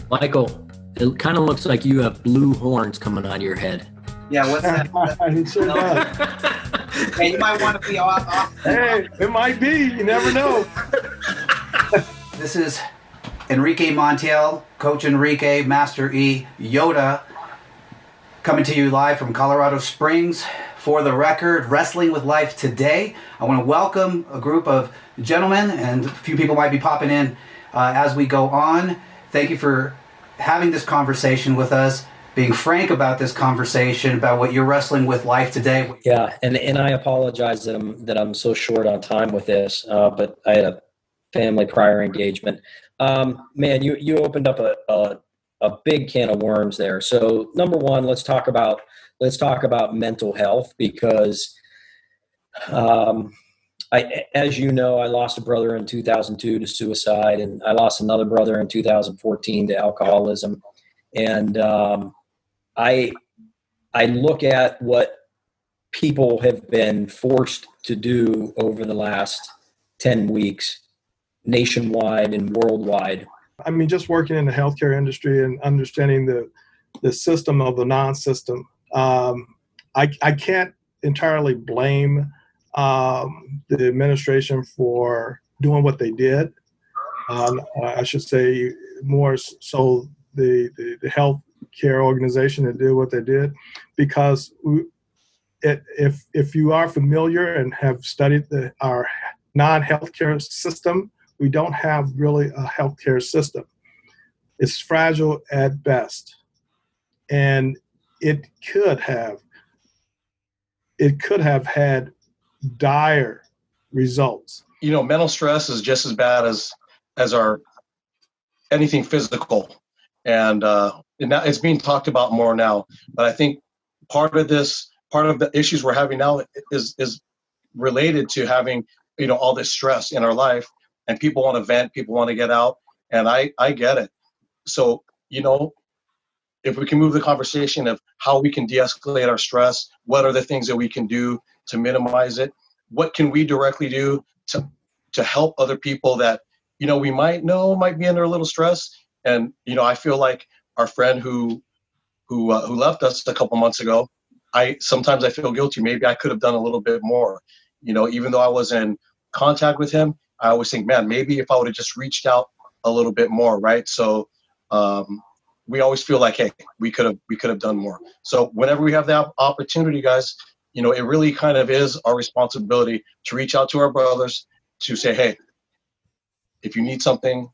Michael, it kind of looks like you have blue horns coming out of your head. Yeah, what's that? It sure does. Hey, you might want to be off. Hey, it might be. You never know. This is Enrique Montiel, Coach Enrique, Master E, Yoda, coming to you live from Colorado Springs. For the record, Wrestling with Life today. I want to welcome a group of gentlemen, and a few people might be popping in as we go on. Thank you for having this conversation with us, being frank about this conversation, about what you're wrestling with life today. Yeah, and I apologize that I'm so short on time with this, but I had a family prior engagement. Man, you opened up a big can of worms there. So number one, let's talk about mental health, because as you know, I lost a brother in 2002 to suicide, and I lost another brother in 2014 to alcoholism. And I look at what people have been forced to do over the last 10 weeks, nationwide and worldwide. I mean, just working in the healthcare industry and understanding the system of the non-system, I can't entirely blame the administration for doing what they did. I should say more so the health care organization that did what they did, because if you are familiar and have studied our non-healthcare system, we don't have really a healthcare system. It's fragile at best, and it could have had dire results. You know, mental stress is just as bad as our anything physical, and now it's being talked about more now. But I think part of the issues we're having now is related to having, you know, all this stress in our life, and people want to vent, people want to get out, and I get it. So, you know, if we can move the conversation of how we can de-escalate our stress, what are the things that we can do to minimize it? What can we directly do to help other people that, you know, we might be under a little stress? And, you know, I feel like our friend who left us a couple months ago, sometimes I feel guilty. Maybe I could have done a little bit more. You know, even though I was in contact with him, I always think, man, maybe if I would have just reached out a little bit more, right? So we always feel like, hey, we could have done more. So whenever we have that opportunity, guys, you know, it really kind of is our responsibility to reach out to our brothers, to say, hey, if you need something,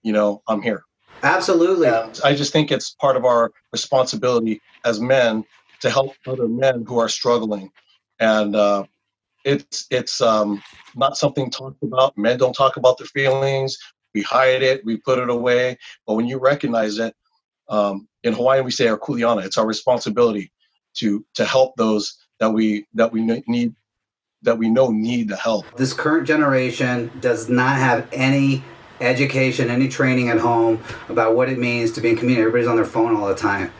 you know, I'm here. Absolutely. And I just think it's part of our responsibility as men to help other men who are struggling. And it's not something talked about. Men don't talk about their feelings. We hide it. We put it away. But when you recognize it, in Hawaiian we say our kuleana. It's our responsibility to help those that we need, that we know need the help. This current generation does not have any education, any training at home about what it means to be in community. Everybody's on their phone all the time.